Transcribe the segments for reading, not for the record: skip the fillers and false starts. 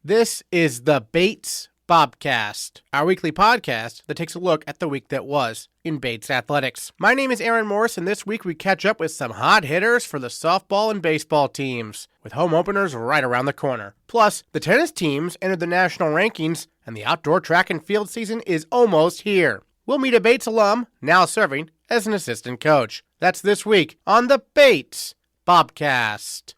This is the Bates Bobcast, our weekly podcast that takes a look at the week that was in Bates athletics. My name is Aaron Morris, and this week we catch up with some hot hitters for the softball and baseball teams, with home openers right around the corner. Plus, the tennis teams entered the national rankings, and the outdoor track and field season is almost here. We'll meet a Bates alum, now serving as an assistant coach. That's this week on the Bates Bobcast.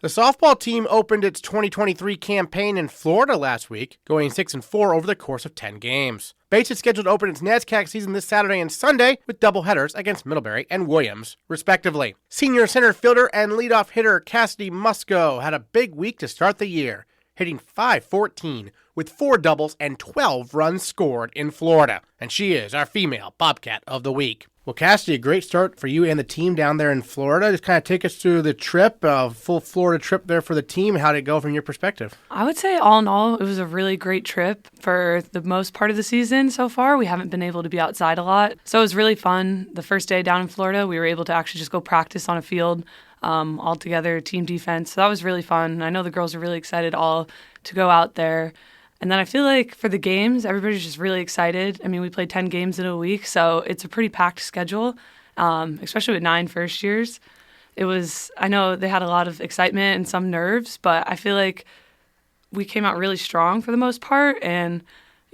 The softball team opened its 2023 campaign in Florida last week, going 6-4 over the course of 10 games. Bates is scheduled to open its NESCAC season this Saturday and Sunday with doubleheaders against Middlebury and Williams, respectively. Senior center fielder and leadoff hitter Cassidy Musco had a big week to start the year, hitting .514 with 4 doubles and 12 runs scored in Florida. And she is our female Bobcat of the week. Well, Cassidy, a great start for you and the team down there in Florida. Just kind of take us through the trip, full Florida trip there for the team. How did it go from your perspective? I would say all in all, it was a really great trip for the most part of the season so far. We haven't been able to be outside a lot. So it was really fun. The first day down in Florida, we were able to actually just go practice on a field all together, team defense. So that was really fun. I know the girls are really excited all to go out there. And then I feel like for the games, everybody's just really excited. I mean, we played 10 games in a week, so it's a pretty packed schedule, especially with 9 first years. I know they had a lot of excitement and some nerves, but I feel like we came out really strong for the most part. And,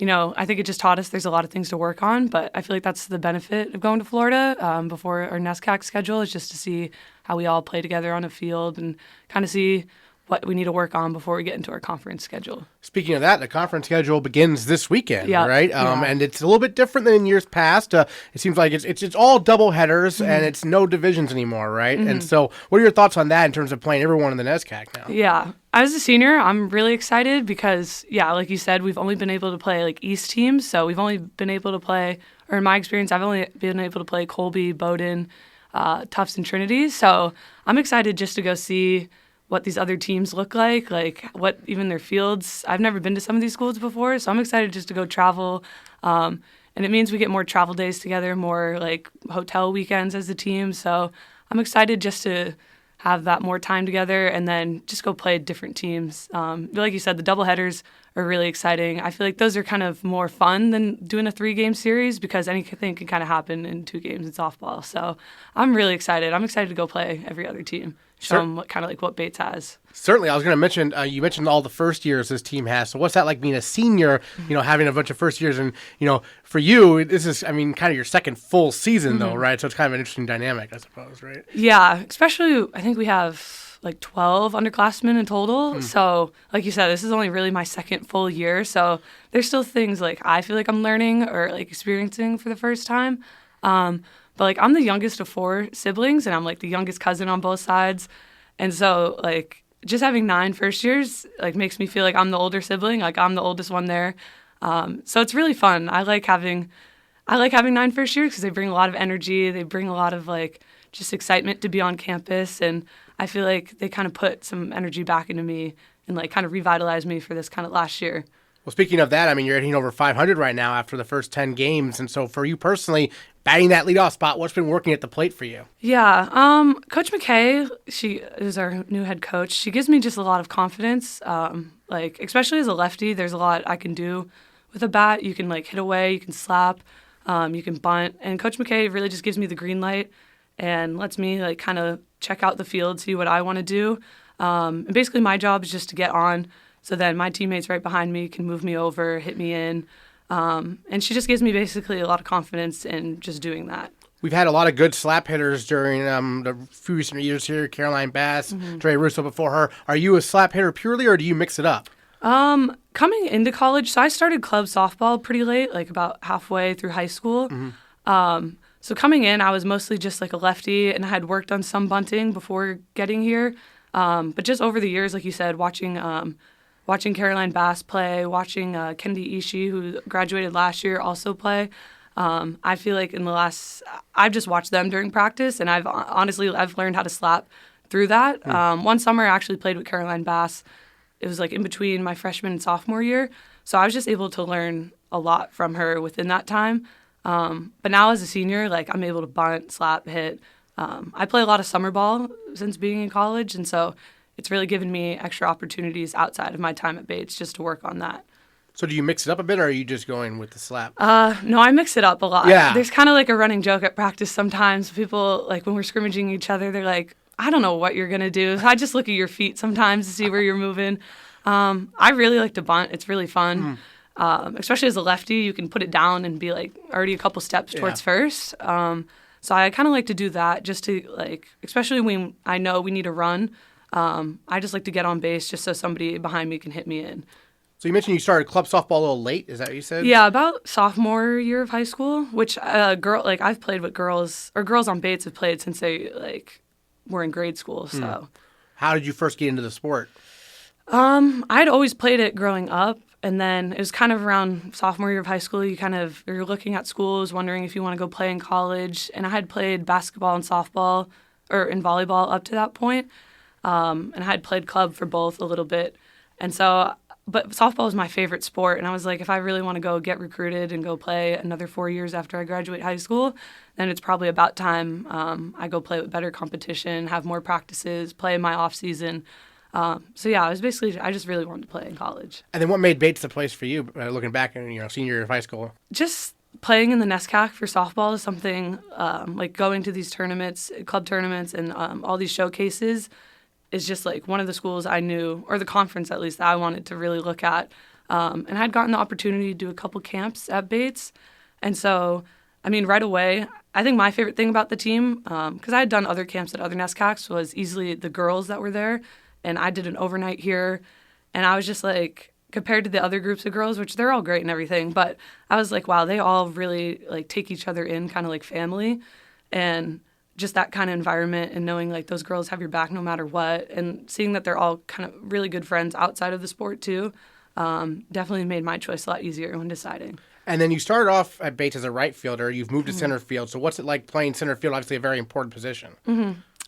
I think it just taught us there's a lot of things to work on, but I feel like that's the benefit of going to Florida before our NESCAC schedule is just to see how we all play together on a field and kind of see what we need to work on before we get into our conference schedule. Speaking of that, the conference schedule begins this weekend, right? And it's a little bit different than in years past. It seems like it's all double headers and it's no divisions anymore, right? And so what are your thoughts on that in terms of playing everyone in the NESCAC now? Yeah. As a senior, I'm really excited because, like you said, we've only been able to play like East teams. So we've only been able to play, or in my experience, I've only been able to play Colby, Bowdoin, Tufts, and Trinity. So I'm excited just to go see what these other teams look like what even their fields. I've never been to some of these schools before, so I'm excited just to go travel. And it means we get more travel days together, more like hotel weekends as a team. So I'm excited just to have that more time together and then just go play different teams. Like you said, the doubleheaders are really exciting. I feel like those are kind of more fun than doing a 3-game series because anything can kind of happen in 2 games in softball. So I'm really excited. I'm excited to go play every other team. Show them what Bates has. Certainly. I was going to mention, you mentioned all the first years this team has. So what's that like being a senior, having a bunch of first years? And, for you, this is, kind of your second full season, though, right? So it's kind of an interesting dynamic, I suppose, right? Yeah, especially I think we have 12 underclassmen in total. So like you said, this is only really my second full year. So there's still things I feel like I'm learning or experiencing for the first time. But I'm the youngest of 4 siblings, and I'm the youngest cousin on both sides. And so just having 9 first years makes me feel like I'm the older sibling, I'm the oldest one there. So it's really fun. I like having 9 first years because they bring a lot of energy. They bring a lot of just excitement to be on campus, and I feel like they kind of put some energy back into me and kind of revitalize me for this kind of last year. Well, speaking of that, you're hitting over 500 right now after the first 10 games. And so for you personally, batting that leadoff spot, what's been working at the plate for you? Yeah. Coach McKay, she is our new head coach. She gives me just a lot of confidence. Especially as a lefty, there's a lot I can do with a bat. You can hit away, you can slap, you can bunt. And Coach McKay really just gives me the green light and lets me kind of check out the field, see what I want to do. And basically my job is just to get on. So then my teammates right behind me can move me over, hit me in. And she just gives me basically a lot of confidence in just doing that. We've had a lot of good slap hitters during the few recent years here. Caroline Bass, Dre Russo before her. Are you a slap hitter purely, or do you mix it up? Coming into college, so I started club softball pretty late, about halfway through high school. So coming in, I was mostly just a lefty, and I had worked on some bunting before getting here. But just over the years, like you said, watching Caroline Bass play, watching Kennedy Ishii, who graduated last year, also play. I feel like I've just watched them during practice, and I've learned how to slap through that. One summer I actually played with Caroline Bass it was like in between my freshman and sophomore year. So I was just able to learn a lot from her within that time. But now as a senior, like I'm able to bunt, slap, hit. I play a lot of summer ball since being in college, and so it's really given me extra opportunities outside of my time at Bates just to work on that. So do you mix it up a bit, or are you just going with the slap? No, I mix it up a lot. Yeah. There's kind of like a running joke at practice sometimes. People, like when we're scrimmaging each other, they're like, I don't know what you're going to do. So I just look at your feet sometimes to see where you're moving. I really like to bunt. It's really fun. Especially as a lefty, you can put it down and be like already a couple steps towards first. So I kind of like to do that just to like, especially when I know we need a run. I just like to get on base just so somebody behind me can hit me in. So you mentioned you started club softball a little late. Is that what you said? Yeah, about sophomore year of high school, which I've played with girls on Bates have played since they like were in grade school. So, How did you first get into the sport? I'd always played it growing up, and then it was kind of around sophomore year of high school. You're looking at schools, wondering if you want to go play in college. And I had played basketball and softball, or in volleyball up to that point, and I had played club for both a little bit, and so. But softball was my favorite sport, and I was like, if I really want to go get recruited and go play another 4 years after I graduate high school, then it's probably about time I go play with better competition, have more practices, play in my off season. I just really wanted to play in college. And then what made Bates the place for you, looking back in senior year of high school? Just playing in the NESCAC for softball is something like going to these tournaments, club tournaments, and all these showcases is just like one of the schools I knew, or the conference at least, that I wanted to really look at. And I'd gotten the opportunity to do a couple camps at Bates. And so, I mean, right away, I think my favorite thing about the team, because I had done other camps at other NESCACs, was easily the girls that were there. And I did an overnight here. And I was just like, compared to the other groups of girls, which they're all great and everything, but I was like, wow, they all really like take each other in kind of like family. And just that kind of environment and knowing like those girls have your back no matter what, and seeing that they're all kind of really good friends outside of the sport too, definitely made my choice a lot easier when deciding. And then you started off at Bates as a right fielder. You've moved to center field. So what's it like playing center field? Obviously a very important position.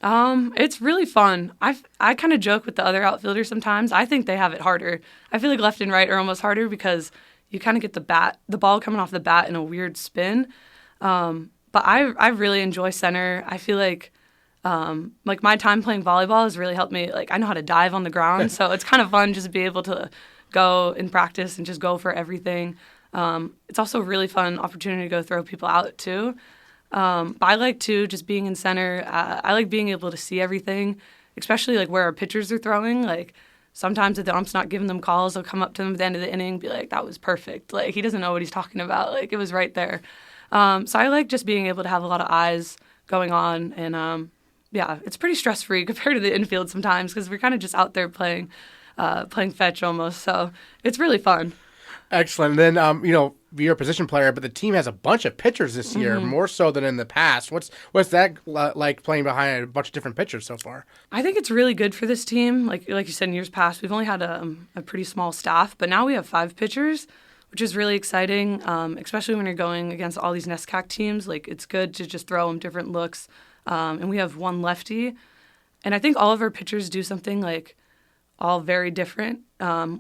It's really fun. I kind of joke with the other outfielders sometimes. I think they have it harder. I feel like left and right are almost harder because you kind of get the ball coming off the bat in a weird spin. But I really enjoy center. I feel like my time playing volleyball has really helped me. Like I know how to dive on the ground, so it's kind of fun just to be able to go in practice and just go for everything. It's also a really fun opportunity to go throw people out too. But I like too just being in center. I like being able to see everything, especially like where our pitchers are throwing. Like sometimes if the ump's not giving them calls, I'll come up to them at the end of the inning and be like, "That was perfect." Like he doesn't know what he's talking about. Like it was right there. So I like just being able to have a lot of eyes going on, and it's pretty stress-free compared to the infield sometimes because we're kind of just out there playing fetch almost. So it's really fun. Excellent. And then, you're a position player, but the team has a bunch of pitchers this year, more so than in the past. What's that like playing behind a bunch of different pitchers so far? I think it's really good for this team. Like you said, in years past, we've only had a pretty small staff, but now we have 5 pitchers, which is really exciting, especially when you're going against all these NESCAC teams. Like, it's good to just throw them different looks. And we have 1 lefty. And I think all of our pitchers do something, like, all very different,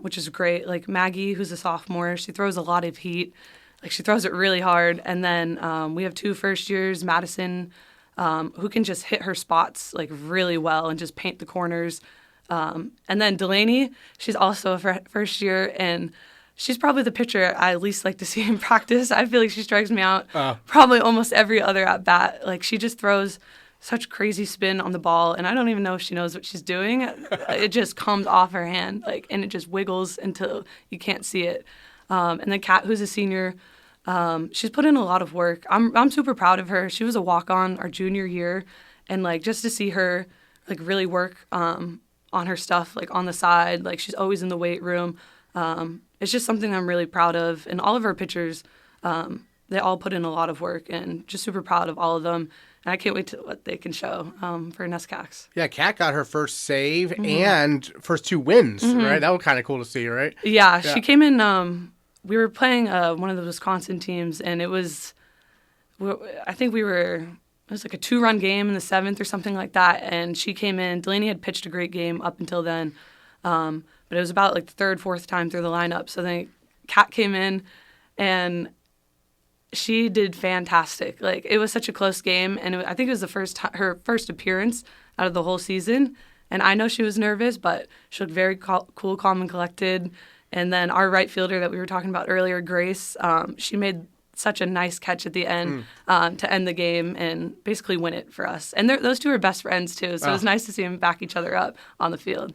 which is great. Like, Maggie, who's a sophomore, she throws a lot of heat. Like, she throws it really hard. And then we have 2 first-years, Madison, who can just hit her spots, like, really well and just paint the corners. And then Delaney, she's also a first year, and she's probably the pitcher I least like to see in practice. I feel like she strikes me out probably almost every other at-bat. Like, she just throws such crazy spin on the ball, and I don't even know if she knows what she's doing. It just comes off her hand, and it just wiggles until you can't see it. And then Kat, who's a senior, she's put in a lot of work. I'm super proud of her. She was a walk-on our junior year, and, like, just to see her, like, really work on her stuff, like, on the side. Like, she's always in the weight room. It's just something I'm really proud of. And all of our pitchers, they all put in a lot of work, and just super proud of all of them. And I can't wait to what they can show for NESCACs. Yeah, Kat got her first save and first 2 wins, right? That was kind of cool to see, right? Yeah, she came in, we were playing one of the Wisconsin teams, and it was, I think it was like a 2-run game in the 7th or something like that. And she came in. Delaney had pitched a great game up until then. but it was about like the third, fourth time through the lineup. So then Kat came in, and she did fantastic. Like, it was such a close game, and I think it was her first appearance out of the whole season. And I know she was nervous, but she looked very cool, calm, and collected. And then our right fielder that we were talking about earlier, Grace, she made such a nice catch at the end to end the game and basically win it for us. And those two are best friends, too, so it was nice to see them back each other up on the field.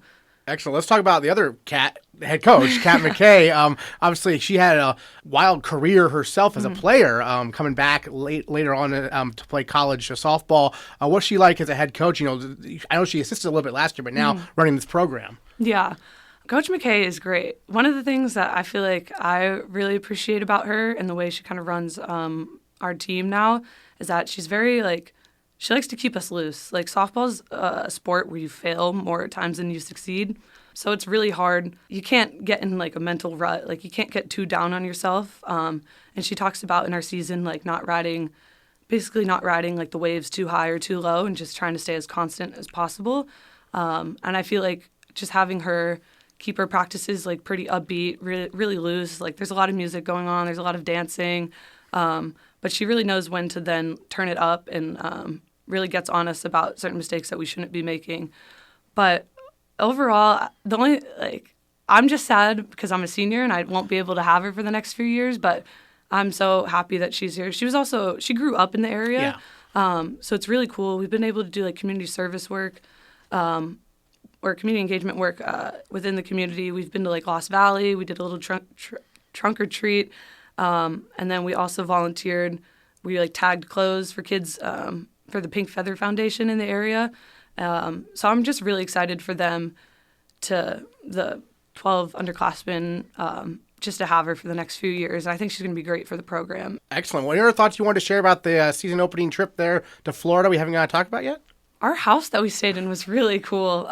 Excellent. Let's talk about the other Cat head coach, Kat McKay. Obviously, she had a wild career herself as a player, coming back later on to play college softball. What's she like as a head coach? You know, I know she assisted a little bit last year, but now running this program. Yeah. Coach McKay is great. One of the things that I feel like I really appreciate about her and the way she kind of runs our team now is that she's very, like, she likes to keep us loose. Like, softball's a sport where you fail more times than you succeed. So it's really hard. You can't get in, like, a mental rut. Like, you can't get too down on yourself. And she talks about in our season, like, not riding, like, the waves too high or too low and just trying to stay as constant as possible. And I feel like just having her keep her practices, like, pretty upbeat, really loose. Like, there's a lot of music going on. There's a lot of dancing. But she really knows when to then turn it up and really gets on us about certain mistakes that we shouldn't be making. But overall, I'm just sad because I'm a senior and I won't be able to have her for the next few years, but I'm so happy that she's here. She grew up in the area, so it's really cool. We've been able to do, like, community service work or community engagement work within the community. We've been to, like, Lost Valley. We did a little trunk or treat. And then we also volunteered. We, like, tagged clothes for kids for the Pink Feather Foundation in the area. So I'm just really excited for them, the 12 underclassmen, just to have her for the next few years. I think she's going to be great for the program. Excellent. Well, any other thoughts you wanted to share about the season opening trip there to Florida we haven't got to talk about yet? Our house that we stayed in was really cool.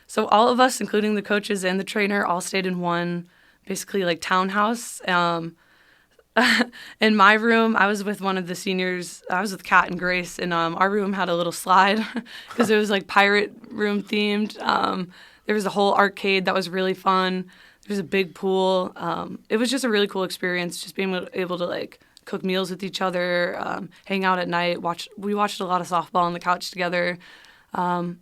So all of us, including the coaches and the trainer, all stayed in one, basically, like, townhouse. In my room, I was with one of the seniors. I was with Kat and Grace, and our room had a little slide because it was, like, pirate room themed. There was a whole arcade that was really fun. There was a big pool. It was just a really cool experience, just being able to, like, cook meals with each other, hang out at night. We watched a lot of softball on the couch together. I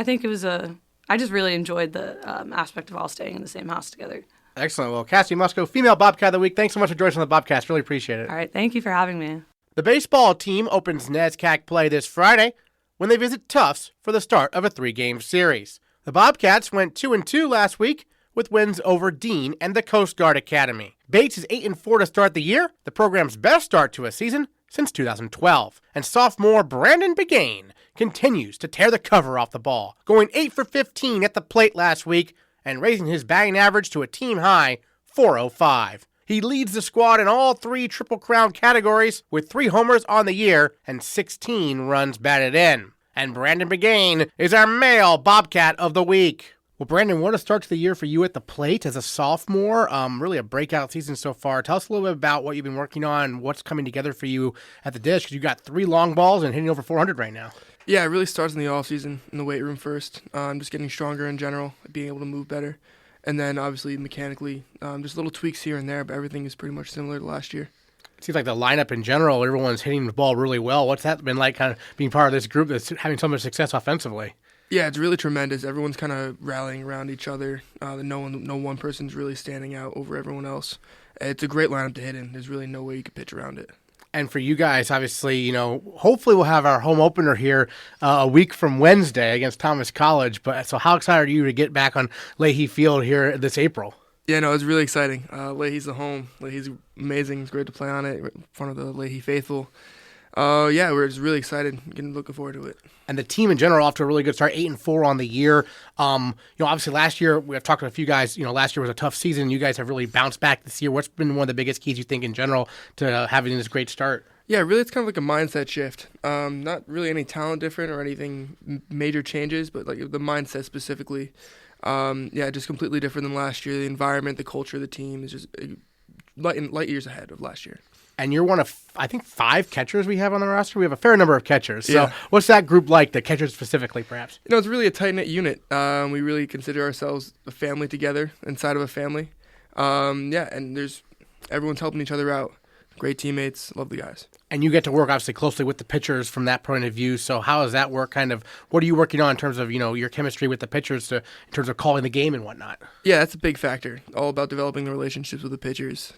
think it was I just really enjoyed the aspect of all staying in the same house together. Excellent. Well, Cassidy Musco, Female Bobcat of the Week, thanks so much for joining us on the Bobcast. Really appreciate it. All right. Thank you for having me. The baseball team opens NESCAC play this Friday when they visit Tufts for the start of a 3-game series. The Bobcats went 2-2 last week with wins over Dean and the Coast Guard Academy. Bates is 8-4 to start the year, the program's best start to a season since 2012. And sophomore Brandon Biggane continues to tear the cover off the ball, going 8 for 15 at the plate last week and raising his batting average to a team-high 405. He leads the squad in all 3 Triple Crown categories with 3 homers on the year and 16 runs batted in. And Brandon Biggane is our male Bobcat of the Week. Well, Brandon, what a start to the year for you at the plate as a sophomore. Really a breakout season so far. Tell us a little bit about what you've been working on and what's coming together for you at the dish, because you got 3 long balls and hitting over 400 right now. Yeah, it really starts in the off-season, in the weight room first. Just getting stronger in general, being able to move better. And then, obviously, mechanically, just little tweaks here and there, but everything is pretty much similar to last year. It seems like the lineup in general, everyone's hitting the ball really well. What's that been like, kind of being part of this group that's having so much success offensively? Yeah, it's really tremendous. Everyone's kind of rallying around each other. No one person's really standing out over everyone else. It's a great lineup to hit in. There's really no way you could pitch around it. And for you guys, obviously, hopefully we'll have our home opener here a week from Wednesday against Thomas College. But so how excited are you to get back on Leahy Field here this April? Yeah, no, it's really exciting. Leahy's the home. Leahy's amazing. It's great to play on it in front of the Leahy faithful. We're just really excited. Looking forward to it. And the team in general off to a really good start, 8-4 on the year. Obviously last year we have talked to a few guys. Last year was a tough season. You guys have really bounced back this year. What's been one of the biggest keys you think in general to having this great start? Yeah, really, it's kind of like a mindset shift. Not really any talent different or anything major changes, but like the mindset specifically. Just completely different than last year. The environment, the culture of the team is just light years ahead of last year. And you're one of, I think, 5 catchers we have on the roster. We have a fair number of catchers. So Yeah. what's that group like, the catchers specifically, perhaps? It's really a tight-knit unit. We really consider ourselves a family together inside of a family. And everyone's helping each other out. Great teammates, lovely guys. And you get to work, obviously, closely with the pitchers from that point of view. So how does that work? Kind of, what are you working on in terms of, your chemistry with the pitchers in terms of calling the game and whatnot? Yeah, that's a big factor. All about developing the relationships with the pitchers.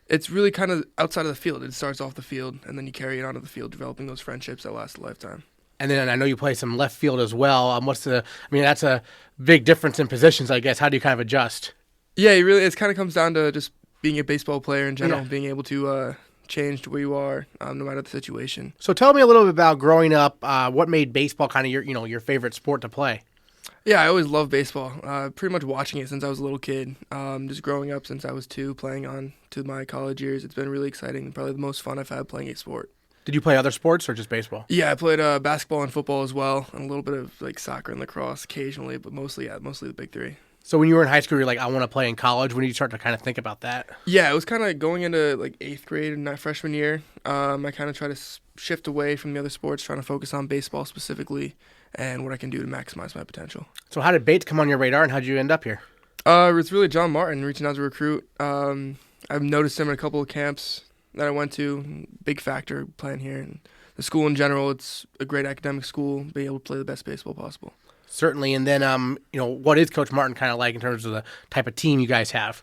It's really kind of outside of the field. It starts off the field, and then you carry it onto the field, developing those friendships that last a lifetime. And then I know you play some left field as well. That's a big difference in positions, I guess. How do you kind of adjust? Yeah, it kind of comes down to just being a baseball player in general, Yeah. being able to change to where you are, no matter the situation. So tell me a little bit about growing up. What made baseball kind of your favorite sport to play? Yeah, I always loved baseball. Pretty much watching it since I was a little kid. Just growing up since I was 2, playing on to my college years. It's been really exciting. Probably the most fun I've had playing a sport. Did you play other sports or just baseball? Yeah, I played basketball and football as well, and a little bit of soccer and lacrosse occasionally, but mostly the big 3. So when you were in high school, you're like, I want to play in college. When did you start to kind of think about that? Yeah, it was kind of going into 8th grade and freshman year. I kind of try to shift away from the other sports, trying to focus on baseball specifically and what I can do to maximize my potential. So how did Bates come on your radar, and how did you end up here? It's really John Martin reaching out to recruit. I've noticed him in a couple of camps that I went to. Big factor playing here. And the school in general, it's a great academic school, being able to play the best baseball possible. Certainly. And then, what is Coach Martin kind of like in terms of the type of team you guys have?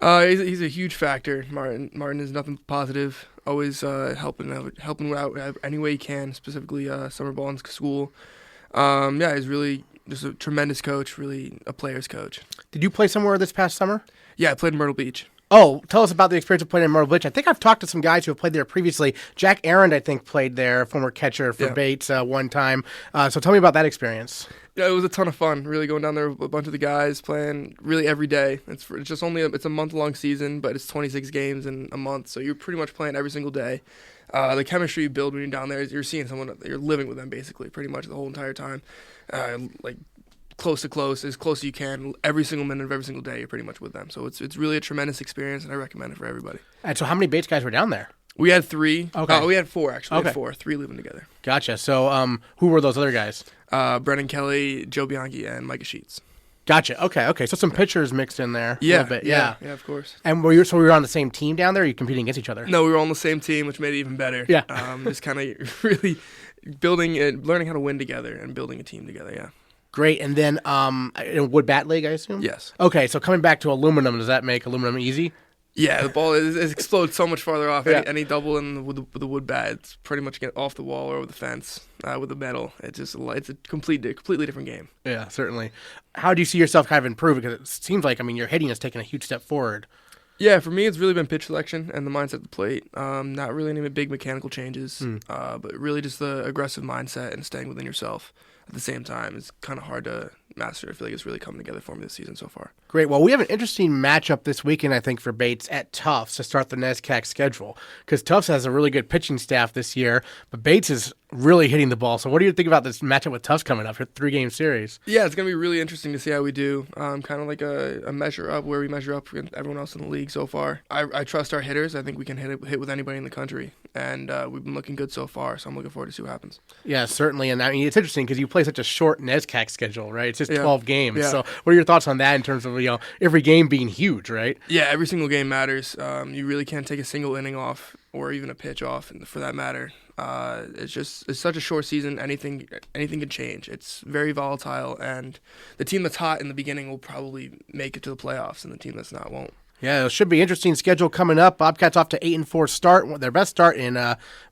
He's a huge factor. Martin is nothing but positive. Always helping out any way he can, specifically summer ball in school. He's really just a tremendous coach, really a player's coach. Did you play somewhere this past summer? Yeah, I played in Myrtle Beach. Oh, tell us about the experience of playing in Myrtle Beach. I think I've talked to some guys who have played there previously. Jack Aaron, I think, played there, former catcher for Bates one time. So tell me about that experience. Yeah, it was a ton of fun. Really going down there with a bunch of the guys, playing really every day. It's just it's a month-long season, but it's 26 games in a month, so you're pretty much playing every single day. The chemistry you build when you're down there is you're seeing someone, you're living with them basically, pretty much the whole entire time. Close to close, as close as you can, every single minute of every single day, you're pretty much with them. So it's really a tremendous experience, and I recommend it for everybody. And so how many Bates guys were down there? We had 3. Okay. We had 4, actually. Okay. We had 4, 3 living together. Gotcha. So who were those other guys? Brennan Kelly, Joe Bianchi, and Micah Sheets. Gotcha. Okay. So some pitchers mixed in there. Yeah. A little bit. Yeah, of course. And we were on the same team down there, or are you competing against each other? No, we were on the same team, which made it even better. Yeah. Just kind of really building and learning how to win together and building a team together, yeah. Great. And then wood bat league, I assume? Yes. Okay, so coming back to aluminum, does that make aluminum easy? Yeah, the ball it explodes so much farther off. Yeah. Any double in with the wood bat, it's pretty much get off the wall or over the fence with the metal. It's a completely different game. Yeah, certainly. How do you see yourself kind of improve? Because it seems like, your hitting has taken a huge step forward. Yeah, for me, it's really been pitch selection and the mindset at the plate. Not really any big mechanical changes, but really just the aggressive mindset and staying within yourself at the same time is kind of hard to master. I feel like it's really coming together for me this season so far. Great. Well, we have an interesting matchup this weekend, I think, for Bates at Tufts to start the NESCAC schedule, because Tufts has a really good pitching staff this year, but Bates is really hitting the ball. So what do you think about this matchup with Tufts coming up, your 3-game series? Yeah, it's going to be really interesting to see how we do. Kind of like a measure up where we measure up against everyone else in the league so far. I trust our hitters. I think we can hit with anybody in the country, and we've been looking good so far, so I'm looking forward to see what happens. Yeah, certainly. And it's interesting because you play such a short NESCAC schedule, right? It's just 12 games. Yeah. So what are your thoughts on that in terms of, every game being huge, right? Yeah, every single game matters. You really can't take a single inning off or even a pitch off, for that matter. It's such a short season. Anything can change. It's very volatile, and the team that's hot in the beginning will probably make it to the playoffs, and the team that's not won't. Yeah, it should be an interesting schedule coming up. Bobcats off to 8-4 start, their best start in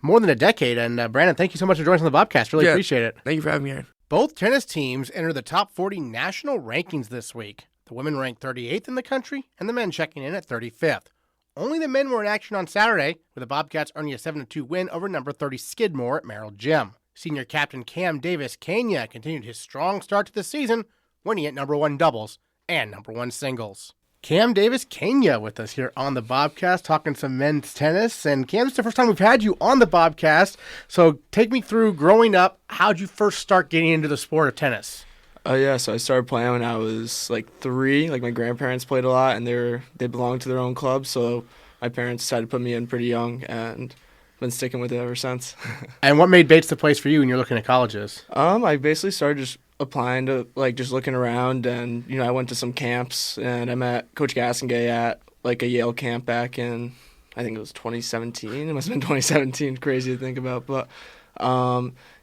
more than a decade. And Brandon, thank you so much for joining us on the Bobcast. Really appreciate it. Thank you for having me here. Both tennis teams enter the top 40 national rankings this week. The women ranked 38th in the country, and the men checking in at 35th. Only the men were in action on Saturday, with the Bobcats earning a 7-2 win over number 30 Skidmore at Merrill Gym. Senior captain Cam Davis-Kania continued his strong start to the season, winning at number 1 doubles and number 1 singles. Cam Davis-Kania with us here on the Bobcast, talking some men's tennis. And Cam, it's the first time we've had you on the Bobcast. So take me through growing up. How'd you first start getting into the sport of tennis? So I started playing when I was 3. My grandparents played a lot, and they belonged to their own club. So my parents decided to put me in pretty young, and been sticking with it ever since. And what made Bates the place for you when you're looking at colleges? I basically started just applying to, like, just looking around, and, I went to some camps, and I met Coach Cassidy at, like, a Yale camp back in, I think it was 2017. It must have been 2017, crazy to think about, but,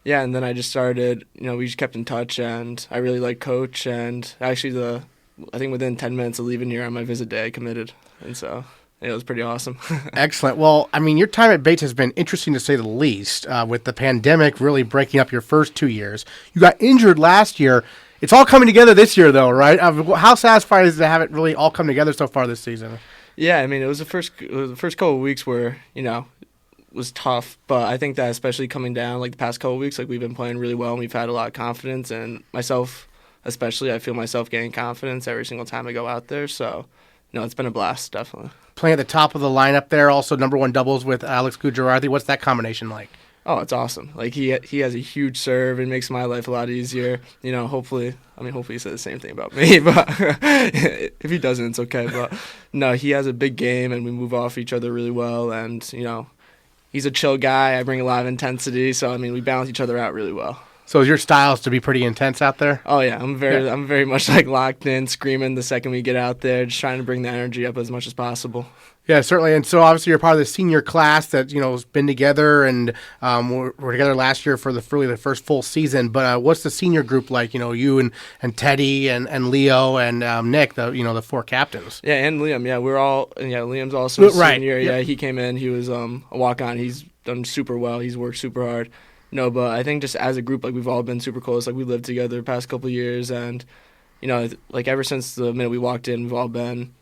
yeah, and then I just started, we just kept in touch, and I really liked Coach, and actually I think within 10 minutes of leaving here on my visit day, I committed, and so it was pretty awesome. Excellent. Well, I mean, your time at Bates has been interesting to say the least, with the pandemic really breaking up your first 2 years. You got injured last year. It's all coming together this year, though, right? How satisfying is it to have it really all come together so far this season? Yeah, I mean, it was the first couple of weeks where, was tough, but I think that especially coming down, like, the past couple of weeks, like, we've been playing really well, and we've had a lot of confidence, and myself especially, I feel myself gaining confidence every single time I go out there, so, it's been a blast, definitely. Playing at the top of the lineup there, also number one doubles with Alex Gujarati. What's that combination like? Oh, it's awesome. Like, he has a huge serve and makes my life a lot easier. Hopefully he said the same thing about me, but if he doesn't, it's okay. But no, he has a big game, and we move off each other really well, and, he's a chill guy. I bring a lot of intensity, so, we balance each other out really well. So is your styles to be pretty intense out there? Oh yeah, I'm very much like locked in, screaming the second we get out there, just trying to bring the energy up as much as possible. Yeah, certainly. And so obviously you're part of the senior class that has been together, and we're together last year for the first full season. But what's the senior group like? You and Teddy and Leo and Nick, the four captains. Yeah, and Liam. Yeah, we're all. Yeah, Liam's also a right. Senior. Yeah, he came in. He was a walk-on. He's done super well. He's worked super hard. No, but I think just as a group, like, we've all been super close. Like, we lived together the past couple of years, and, like, ever since the minute we walked in, we've all been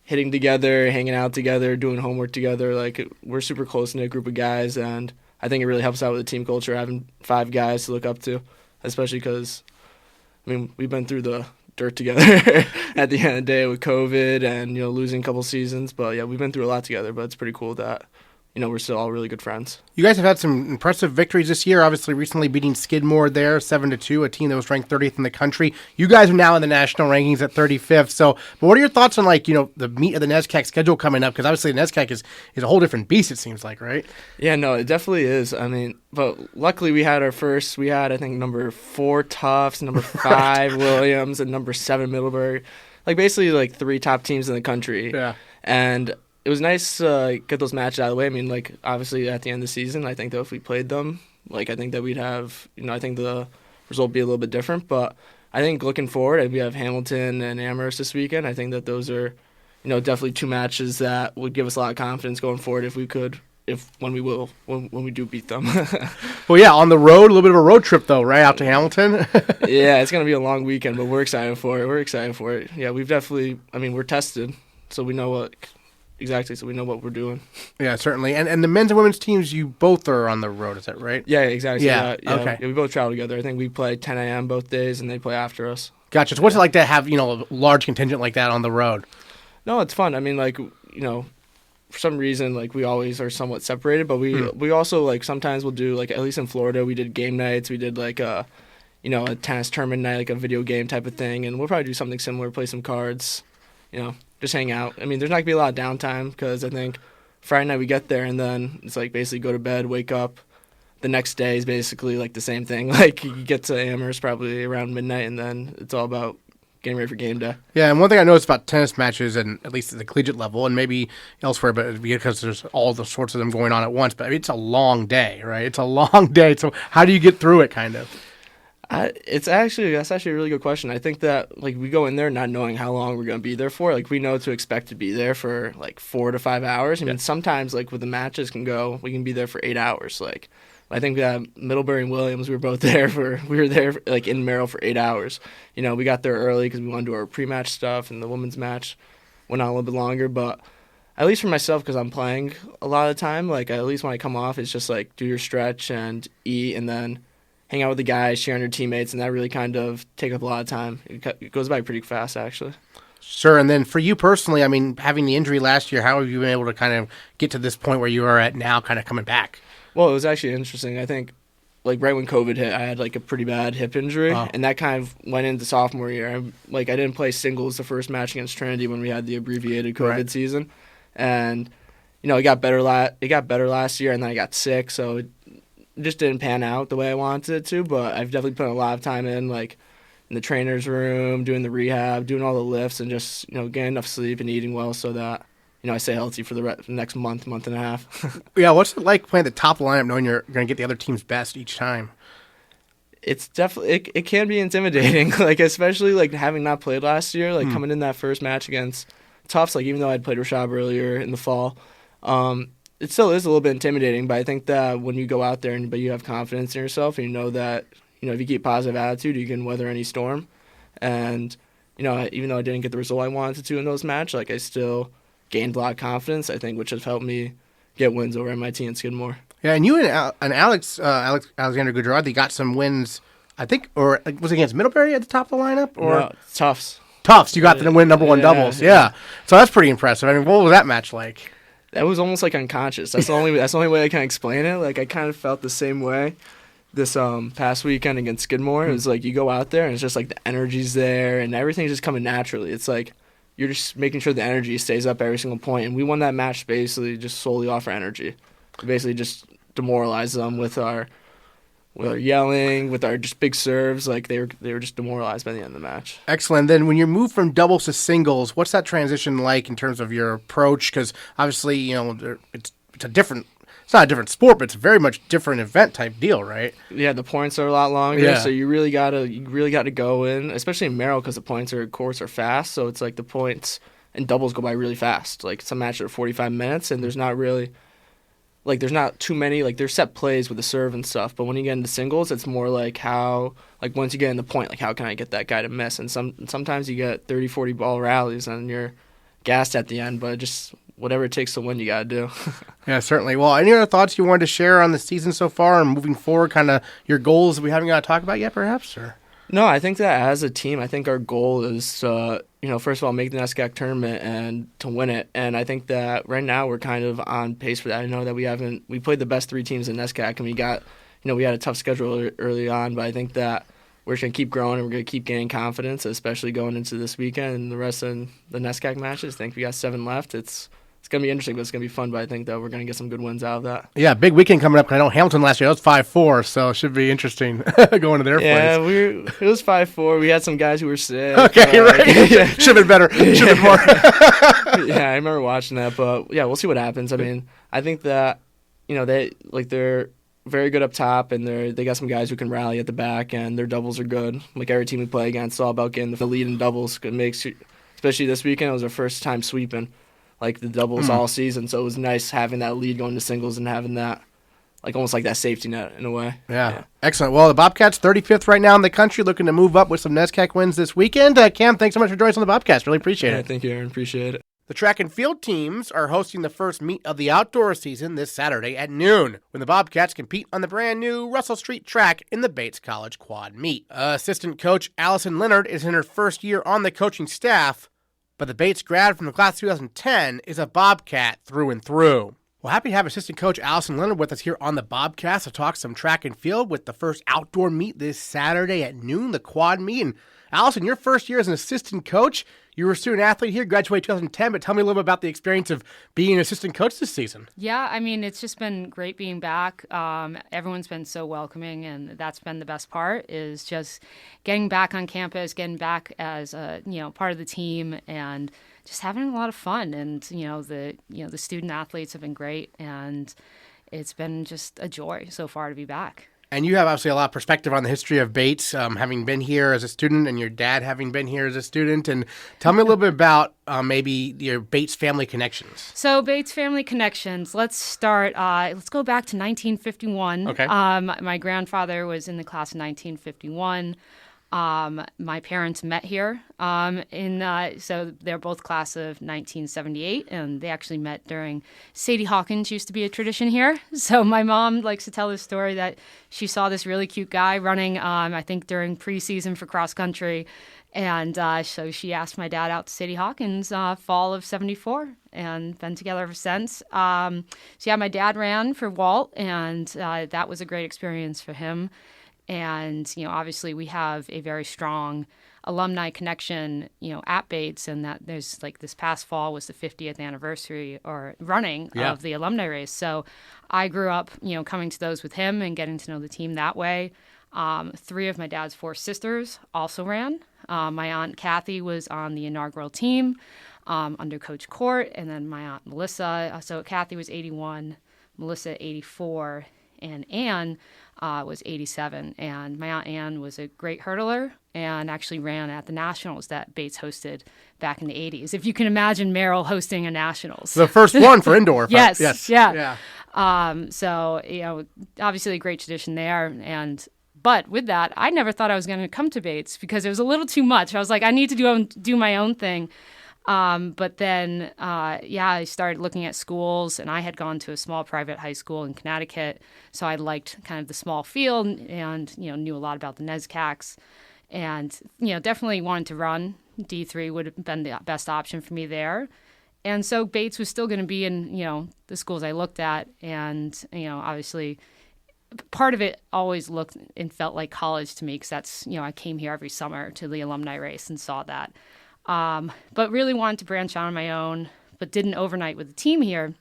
hitting together, hanging out together, doing homework together. Like, we're super close-knit group of guys, and I think it really helps out with the team culture, having 5 guys to look up to, especially because, we've been through the dirt together at the end of the day with COVID and, losing a couple seasons. But, yeah, we've been through a lot together, but it's pretty cool that we're still all really good friends. You guys have had some impressive victories this year, obviously recently beating Skidmore there 7-2, a team that was ranked 30th in the country. You guys are now in the national rankings at 35th. So, but what are your thoughts on, the meat of the NESCAC schedule coming up? Because obviously the NESCAC is a whole different beast, it seems like, right? Yeah, no, it definitely is. But luckily we had, I think, number 4 Tufts, number 5 Williams, and number 7 Middlebury. Like, basically, 3 top teams in the country. Yeah. And it was nice to get those matches out of the way. Obviously at the end of the season, I think that if we played them, I think that we'd have, I think the result would be a little bit different. But I think looking forward, we have Hamilton and Amherst this weekend. I think that those are, definitely 2 matches that would give us a lot of confidence going forward when we do beat them. Well, yeah, on the road, a little bit of a road trip, though, right, out to Hamilton? Yeah, it's going to be a long weekend, but we're excited for it. Yeah, we've definitely, we're tested, so we know what... Exactly, so we know what we're doing. Yeah, certainly. And the men's and women's teams, you both are on the road, is that right? Yeah, exactly. Yeah, okay. Yeah, we both travel together. I think we play 10 a.m. both days, and they play after us. Gotcha. So what's it like to have, a large contingent like that on the road? No, it's fun. For some reason, we always are somewhat separated, but we also, sometimes we'll do, at least in Florida, we did game nights. We did, a tennis tournament night, a video game type of thing, and we'll probably do something similar, play some cards, just hang out. There's not going to be a lot of downtime because I think Friday night we get there and then it's basically go to bed, wake up. The next day is basically the same thing. You get to Amherst probably around midnight and then it's all about getting ready for game day. Yeah, and one thing I noticed about tennis matches, and at least at the collegiate level and maybe elsewhere, but because there's all the sorts of them going on at once, but it's a long day, right? It's a long day. So how do you get through it, kind of? That's actually a really good question. I think that we go in there not knowing how long we're going to be there for. We know to expect to be there for 4 to 5 hours. Sometimes with the matches we can be there for 8 hours. I think Middlebury and Williams, we were there in Merrill for 8 hours. We got there early because we wanted to do our pre-match stuff, and the women's match went on a little bit longer. But at least for myself, because I'm playing a lot of the time, at least when I come off, it's just do your stretch and eat, and then hang out with the guys, cheer on your teammates, and that really kind of take up a lot of time. It goes by pretty fast, actually. Sure, and then for you personally, having the injury last year, how have you been able to kind of get to this point where you are at now, kind of coming back? Well, it was actually interesting. I think, right when COVID hit, I had, a pretty bad hip injury, and that kind of went into sophomore year. I didn't play singles the first match against Trinity when we had the abbreviated COVID season, and it got better last year, and then I got sick, so it just didn't pan out the way I wanted it to. But I've definitely put a lot of time in, like in the trainer's room, doing the rehab, doing all the lifts, and just getting enough sleep and eating well so that I stay healthy for the next month and a half. Yeah, what's it like playing the top lineup, knowing you're going to get the other team's best each time? It's definitely it can be intimidating, like especially like having not played last year, like coming in that first match against Tufts. Like even though I'd played Rashab earlier in the fall, it still is a little bit intimidating. But I think that when you go out there but you have confidence in yourself and you know that if you keep positive attitude, you can weather any storm. And even though I didn't get the result I wanted to in those matches, like I still gained a lot of confidence, I think, which has helped me get wins over MIT and Skidmore. Yeah, and you and Alexander Gujarati got some wins, I think, or was it against Middlebury at the top of the lineup? Or no, Tufts. Tufts, you got to win number one doubles. Yeah. So that's pretty impressive. I mean, what was that match like? That was almost like unconscious. That's the only way I can explain it. Like I kind of felt the same way this past weekend against Skidmore. It was like you go out there and it's just like the energy's there and everything's just coming naturally. It's like you're just making sure the energy stays up every single point. And we won that match basically just solely off our energy. We basically just demoralized them with our yelling, with our just big serves. Like they were just demoralized by the end of the match. Excellent. Then when you move from doubles to singles, what's that transition like in terms of your approach? Because obviously, it's a different. It's not a different sport, but it's a very much different event type deal, right? Yeah, the points are a lot longer, so you really gotta go in, especially in Merrill, because the courts are fast. So it's like the points and doubles go by really fast. Like some matches are 45 minutes, and there's not too many. Like there's set plays with the serve and stuff. But when you get into singles, it's more like once you get in the point, like how can I get that guy to miss? And sometimes you get 30, 40 ball rallies, and you're gassed at the end, but just whatever it takes to win, you got to do. Yeah, certainly. Well, any other thoughts you wanted to share on the season so far and moving forward, kind of your goals that we haven't got to talk about yet, perhaps? Or? No, I think that as a team, I think our goal is, first of all, make the NESCAC tournament and to win it. And I think that right now we're kind of on pace for that. I know that we played the best three teams in NESCAC, and we had a tough schedule early on, but I think that we're just going to keep growing and we're going to keep gaining confidence, especially going into this weekend and the rest of the NESCAC matches. I think we got 7 left. It's going to be interesting, but it's going to be fun. But I think that we're going to get some good wins out of that. Yeah, big weekend coming up. I know Hamilton last year, that was 5-4, so it should be interesting going to their place. Yeah, it was 5-4. We had some guys who were sick. Okay, right. Yeah. Should have been better. Should have been more. Yeah, I remember watching that. But, yeah, we'll see what happens. I mean, I think that, they're very good up top, and they got some guys who can rally at the back, and their doubles are good. Like every team we play against, it's all about getting the lead in doubles. It makes, especially this weekend, it was our first time sweeping like the doubles all season, so it was nice having that lead going to singles and having that almost like that safety net in a way. Yeah. Excellent. Well, the Bobcats 35th right now in the country, looking to move up with some NESCAC wins this weekend. Cam, thanks so much for joining us on the Bobcast. Really appreciate it. Thank you, Aaron. Appreciate it. The track and field teams are hosting the first meet of the outdoor season this Saturday at noon, when the Bobcats compete on the brand new Russell Street track in the Bates College Quad Meet. Assistant coach Alison Leonard is in her first year on the coaching staff, but the Bates grad from the class of 2010 is a Bobcat through and through. Well, happy to have assistant coach Alison Leonard with us here on the Bobcast to talk some track and field with the first outdoor meet this Saturday at noon, the Quad Meet. And Alison, your first year as an assistant coach, you were a student athlete here, graduated 2010, but tell me a little bit about the experience of being an assistant coach this season. Yeah, I mean, it's just been great being back. Everyone's been so welcoming, and that's been the best part, is just getting back on campus, getting back as a part of the team, and just having a lot of fun. And the student athletes have been great, and it's been just a joy so far to be back. And you have obviously a lot of perspective on the history of Bates, having been here as a student, and your dad having been here as a student. And tell me a little bit about maybe your Bates family connections. So Bates family connections. Let's start. Let's go back to 1951. Okay. My grandfather was in the class of 1951. My parents met here, so they're both class of 1978, and they actually met during Sadie Hawkins used to be a tradition here. So my mom likes to tell this story that she saw this really cute guy running, I think during preseason for cross country, and so she asked my dad out to Sadie Hawkins fall of 74, and been together ever since. So yeah, my dad ran for Walt, and that was a great experience for him. And, obviously we have a very strong alumni connection, at Bates, and that there's like this past fall was the 50th anniversary or running of the alumni race. So I grew up, coming to those with him and getting to know the team that way. 3 of my dad's 4 sisters also ran. My aunt Kathy was on the inaugural team under Coach Court, and then my aunt Melissa. So Kathy was 81, Melissa 84, and Ann was 87. And my aunt Ann was a great hurdler and actually ran at the Nationals that Bates hosted back in the 80s. If you can imagine Merrill hosting a Nationals. The first one for indoor. Yes. Yeah. So, obviously a great tradition there. But with that, I never thought I was going to come to Bates because it was a little too much. I was like, I need to do my own thing. But then, I started looking at schools, and I had gone to a small private high school in Connecticut, so I liked kind of the small field and, knew a lot about the NESCACs, and, definitely wanted to run. D3 would have been the best option for me there. And so Bates was still going to be in, the schools I looked at, and, obviously part of it always looked and felt like college to me because that's, I came here every summer to the alumni race and saw that. But really wanted to branch out on my own, but didn't overnight with the team here.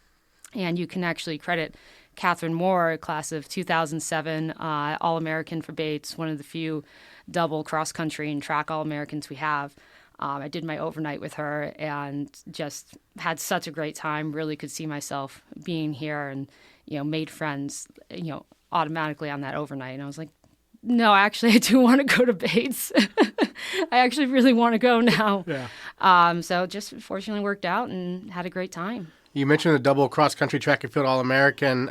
And you can actually credit Catherine Moore, class of 2007, All-American for Bates, one of the few double cross-country and track All-Americans we have. I did my overnight with her and just had such a great time, really could see myself being here and, made friends, automatically on that overnight. And I was like, no, actually, I do want to go to Bates. I actually really want to go now. Yeah. So just fortunately worked out and had a great time. You mentioned the double cross-country track and field All-American.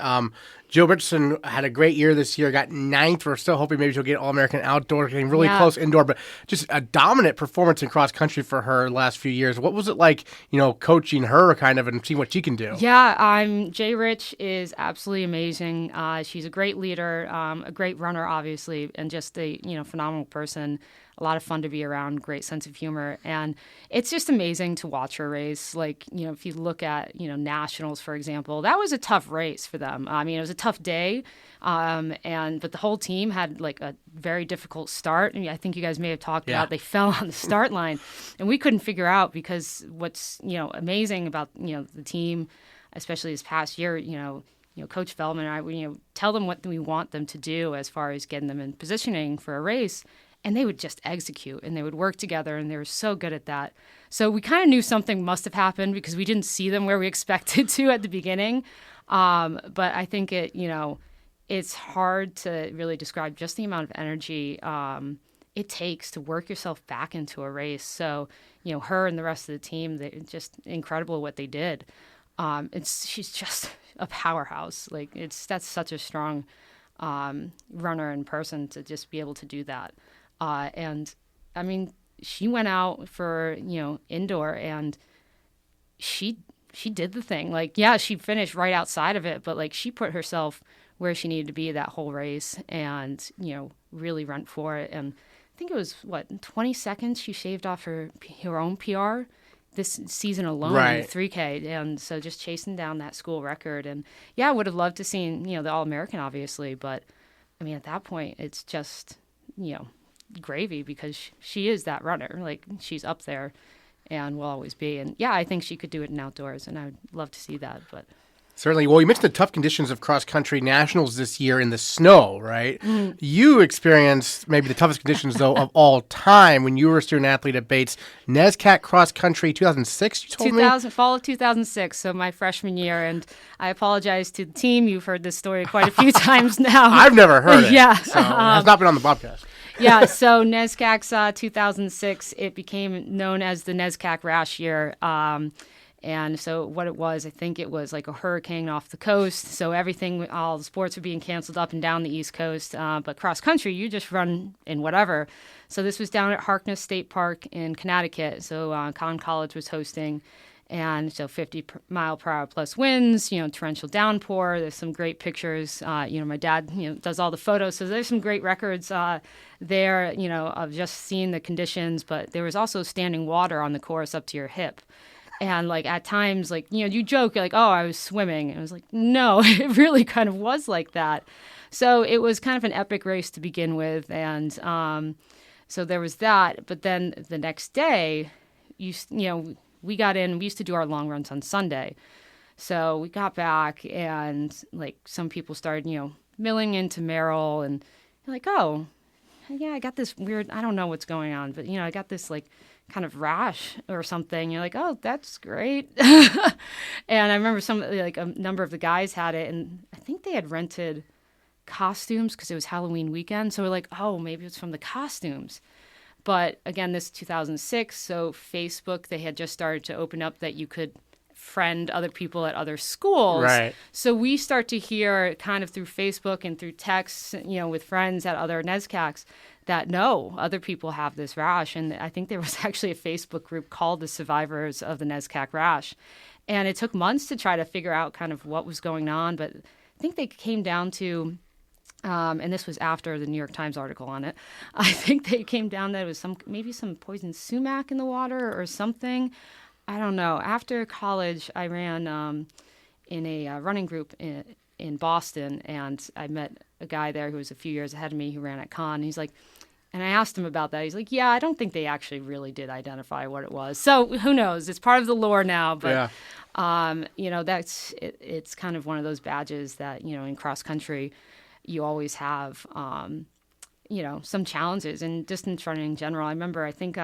Jill Richardson had a great year this year, got 9th. We're still hoping maybe she'll get All-American outdoor, getting really close indoor, but just a dominant performance in cross-country for her last few years. What was it like, coaching her kind of and seeing what she can do? Yeah, Jay Rich is absolutely amazing. She's a great leader, a great runner, obviously, and just a, phenomenal person. A lot of fun to be around, great sense of humor. And it's just amazing to watch her race. Like, if you look at, Nationals, for example, that was a tough race for them. I mean, it was a tough day. But the whole team had like a very difficult start. And I think you guys may have talked about they fell on the start line and we couldn't figure out because what's, amazing about, the team, especially this past year, Coach Feldman and I, tell them what we want them to do as far as getting them in positioning for a race. And they would just execute, and they would work together, and they were so good at that. So we kind of knew something must have happened because we didn't see them where we expected to at the beginning. But I think it's hard to really describe just the amount of energy it takes to work yourself back into a race. So, her and the rest of the team, they're just incredible what they did. She's just a powerhouse. Like that's such a strong runner in person to just be able to do that. And I mean, she went out for, indoor and she did the thing. Like, she finished right outside of it, but like she put herself where she needed to be that whole race and, really went for it. And I think it was 20 seconds she shaved off her own PR this season alone in the 3K. And so just chasing down that school record. And I would have loved to seen, the All-American, obviously. But I mean, at that point, it's just, gravy because she is that runner. Like she's up there and will always be. And I think she could do it in outdoors and I would love to see that. But certainly. Well, you mentioned the tough conditions of cross-country nationals this year in the snow, right? Mm-hmm. You experienced maybe the toughest conditions, though, of all time when you were a student athlete at Bates. NESCAC cross-country 2006, you told me? Fall of 2006, so my freshman year. And I apologize to the team. You've heard this story quite a few times now. I've never heard it. So it has not been on the Bobcast. So NESCAC's 2006, it became known as the NESCAC rash year. And so what it was, I think it was like a hurricane off the coast. So all the sports were being canceled up and down the East Coast. But cross country, you just run in whatever. So this was down at Harkness State Park in Connecticut. So Conn College was hosting. And so 50 mile per hour plus winds, torrential downpour. There's some great pictures. My dad, does all the photos. So there's some great records there, of just seeing the conditions. But there was also standing water on the course up to your hip. And like at times, like, you joke, like, oh, I was swimming. And I was like, no, it really kind of was like that. So it was kind of an epic race to begin with. And So there was that. But then the next day, we got in. We used to do our long runs on Sunday. So we got back, and like some people started, milling into Merrill, and you're like, oh, yeah, I got this weird, I don't know what's going on, but I got this like kind of rash or something. You're like, oh, that's great. And I remember a number of the guys had it, and I think they had rented costumes because it was Halloween weekend. So we're like, oh, maybe it's from the costumes. But again, this is 2006, so Facebook, they had just started to open up that you could friend other people at other schools. Right. So we start to hear kind of through Facebook and through texts, with friends at other NESCACs that no, other people have this rash. And I think there was actually a Facebook group called the Survivors of the NESCAC Rash. And it took months to try to figure out kind of what was going on. But I think they came down to, and this was after the New York Times article on it, I think they came down that it was maybe some poison sumac in the water or something. I don't know. After college, I ran in a running group in Boston, and I met a guy there who was a few years ahead of me who ran at Con. He's like, and I asked him about that. He's like, yeah, I don't think they actually really did identify what it was. So who knows? It's part of the lore now, but that's it's kind of one of those badges that in cross country you always have some challenges, and distance running in general. I remember, I think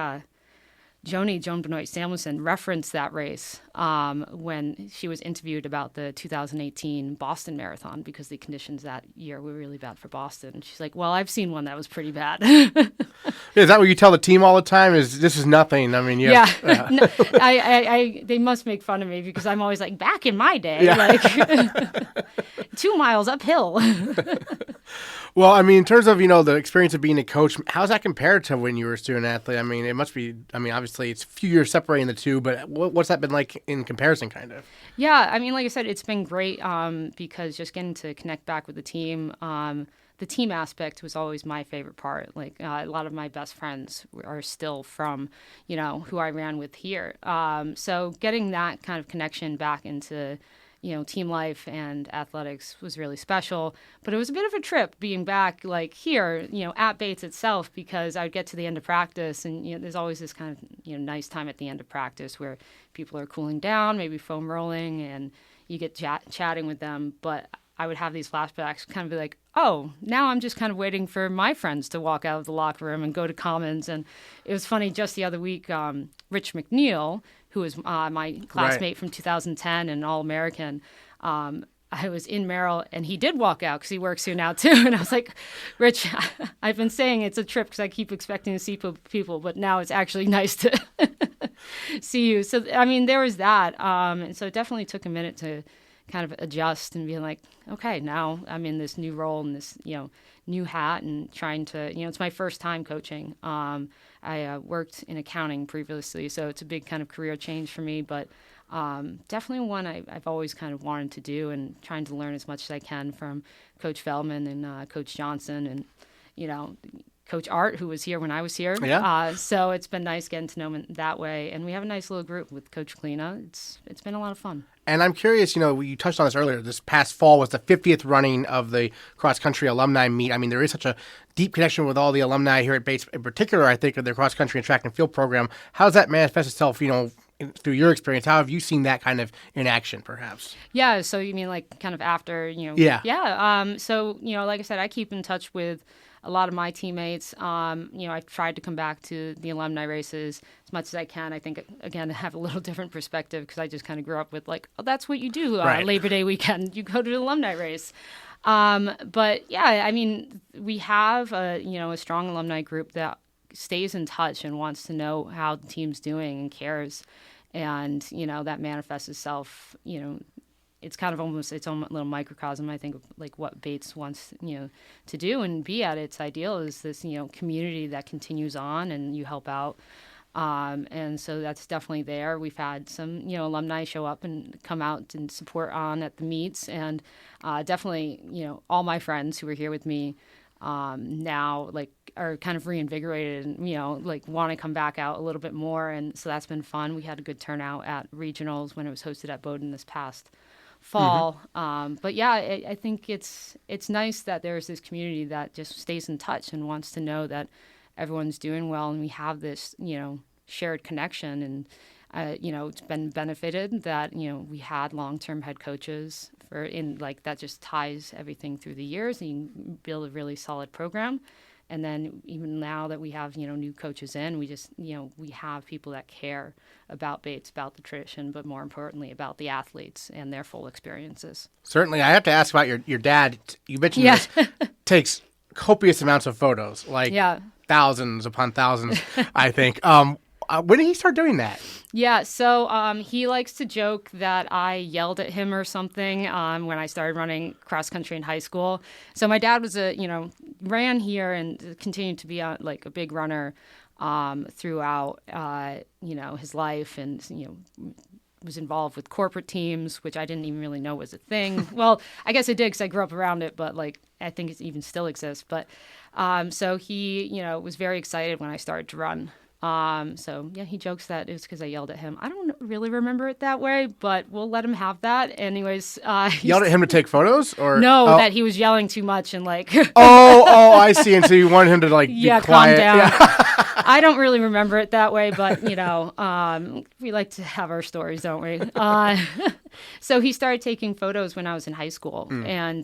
Joan Benoit Samuelson referenced that race when she was interviewed about the 2018 Boston Marathon, because the conditions that year were really bad for Boston. And she's like, well, I've seen one that was pretty bad. Is that what you tell the team all the time? This is nothing? I mean, yeah. No, they must make fun of me because I'm always like, back in my day, like 2 miles uphill. Well, I mean, in terms of, the experience of being a coach, how's that compared to when you were a student athlete? I mean, it must be, obviously it's a few years separating the two, but what's that been like in comparison, kind of? Yeah, I mean, like I said, it's been great because just getting to connect back with the team aspect was always my favorite part. Like a lot of my best friends are still from, who I ran with here. So getting that kind of connection back into team life and athletics was really special. But it was a bit of a trip being back like here, at Bates itself, because I would get to the end of practice and, there's always this kind of, nice time at the end of practice where people are cooling down, maybe foam rolling, and you get chatting with them. But I would have these flashbacks, kind of be like, oh, now I'm just kind of waiting for my friends to walk out of the locker room and go to Commons. And it was funny, just the other week, Rich McNeil, who was my classmate from 2010 and All-American, I was in Merrill, and he did walk out because he works here now, too. And I was like, Rich, I've been saying it's a trip because I keep expecting to see people, but now it's actually nice to see you. So, I mean, there was that. And so it definitely took a minute to kind of adjust and be like, okay, now I'm in this new role and this, new hat, and trying to, it's my first time coaching. I worked in accounting previously, so it's a big kind of career change for me, but definitely one I've always kind of wanted to do, and trying to learn as much as I can from Coach Feldman and Coach Johnson and, Coach Art, who was here when I was here. Yeah. So it's been nice getting to know him that way. And we have a nice little group with Coach Kleena. It's been a lot of fun. And I'm curious, you touched on this earlier. This past fall was the 50th running of the cross-country alumni meet. I mean, there is such a deep connection with all the alumni here at Bates, in particular, I think, of their cross-country and track and field program. How does that manifest itself, through your experience? How have you seen that kind of in action, perhaps? Yeah, so you mean like kind of after, Yeah. Yeah, so, like I said, I keep in touch with a lot of my teammates. I've tried to come back to the alumni races as much as I can. I think, again, I have a little different perspective because I just kind of grew up with like, oh, that's what you do right. Labor Day weekend. You go to the alumni race. But yeah, I mean, we have a strong alumni group that stays in touch and wants to know how the team's doing and cares. And, that manifests itself, it's kind of almost its own little microcosm, I think, of like what Bates wants, to do and be at its ideal is this, community that continues on and you help out. And so that's definitely there. We've had some, alumni show up and come out and support on at the meets, and definitely, all my friends who were here with me now like are kind of reinvigorated and, like want to come back out a little bit more. And so that's been fun. We had a good turnout at regionals when it was hosted at Bowdoin this past fall. Mm-hmm. But yeah, I think it's nice that there's this community that just stays in touch and wants to know that everyone's doing well, and we have this, shared connection. And, it's been benefited that, we had long-term head coaches that just ties everything through the years, and you can build a really solid program. And then even now that we have, new coaches in, we just, we have people that care about Bates, about the tradition, but more importantly about the athletes and their full experiences. Certainly. I have to ask about your dad. You mentioned this takes copious amounts of photos, like thousands upon thousands, I think. When did he start doing that? Yeah, so he likes to joke that I yelled at him or something when I started running cross country in high school. So my dad was ran here and continued to be a big runner throughout his life, and was involved with corporate teams, which I didn't even really know was a thing. Well, I guess I did because I grew up around it, but I think it even still exists. But so he was very excited when I started to run. He jokes that it was because I yelled at him. I don't really remember it that way, but we'll let him have that. Anyways, yelled at him to take photos, or no, that he was yelling too much and oh, I see. And so you wanted him to be quiet. Calm down. Yeah. I don't really remember it that way, but we like to have our stories, don't we? So he started taking photos when I was in high school, and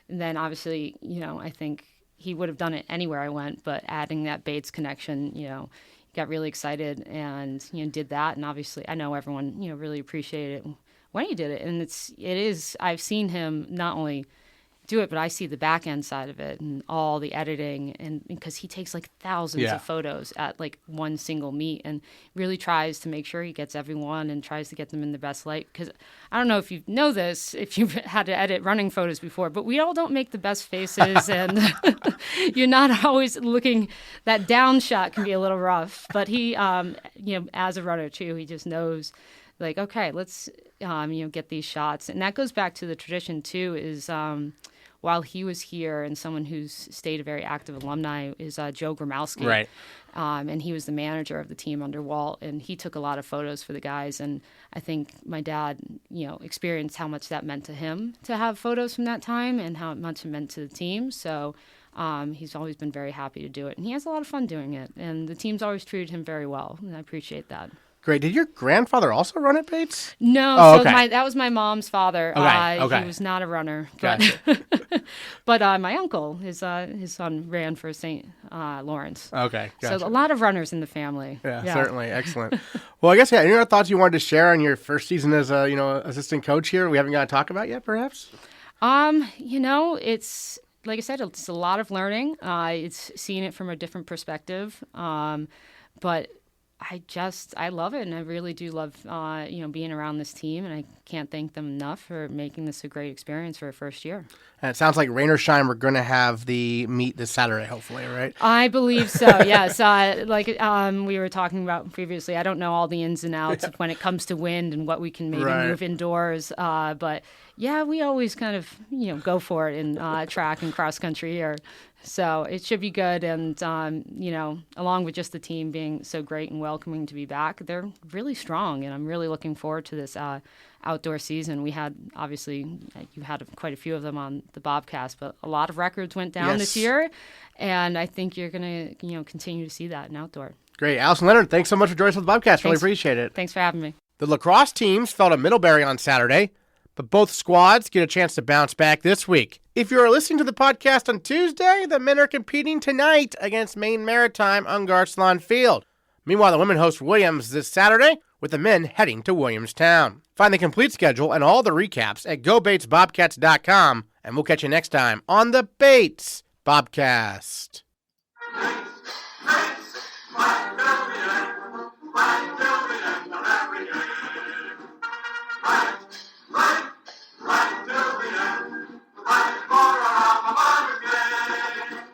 then obviously, I think he would have done it anywhere I went, but adding that Bates connection, got really excited and, did that. And obviously I know everyone, really appreciated it when he did it. And I've seen him not only do it, but I see the back end side of it and all the editing, and because he takes thousands of photos at one single meet and really tries to make sure he gets everyone and tries to get them in the best light. Because I don't know if you know this, if you've had to edit running photos before, but we all don't make the best faces and you're not always looking, that down shot can be a little rough, but he, as a runner too, he just knows okay, let's, get these shots. And that goes back to the tradition too, is, while he was here, and someone who's stayed a very active alumni is Joe Gromowski. Right. And he was the manager of the team under Walt, and he took a lot of photos for the guys. And I think my dad, experienced how much that meant to him to have photos from that time and how much it meant to the team. So he's always been very happy to do it. And he has a lot of fun doing it. And the team's always treated him very well, and I appreciate that. Great. Did your grandfather also run at Bates? No, okay. That was my mom's father. Okay. He was not a runner. Gotcha. But my uncle, his son ran for St. Lawrence. Okay, gotcha. So a lot of runners in the family. Yeah. Certainly. Excellent. Well, I guess, any other thoughts you wanted to share on your first season as a, assistant coach here we haven't got to talk about yet, perhaps? It's, like I said, it's a lot of learning. It's seeing it from a different perspective. But I love it, and I really do love, being around this team, and I can't thank them enough for making this a great experience for a first year. And it sounds like rain or shine, we're going to have the meet this Saturday, hopefully, right? I believe so, yes. We were talking about previously, I don't know all the ins and outs of when it comes to wind and what we can maybe move indoors, but yeah, we always kind of, go for it in track and cross country here. So it should be good. And, along with just the team being so great and welcoming to be back, they're really strong. And I'm really looking forward to this outdoor season. We had, obviously, you had quite a few of them on the Bobcast, but a lot of records went down this year. And I think you're going to, continue to see that in outdoor. Great. Alison, Leonard, thanks so much for joining us on the Bobcast. Really appreciate it. Thanks for having me. The lacrosse teams fell to Middlebury on Saturday, but both squads get a chance to bounce back this week. If you're listening to the podcast on Tuesday, the men are competing tonight against Maine Maritime on Garcelon Field. Meanwhile, the women host Williams this Saturday, with the men heading to Williamstown. Find the complete schedule and all the recaps at GoBatesBobcats.com, and we'll catch you next time on the Bates Bobcast. Right.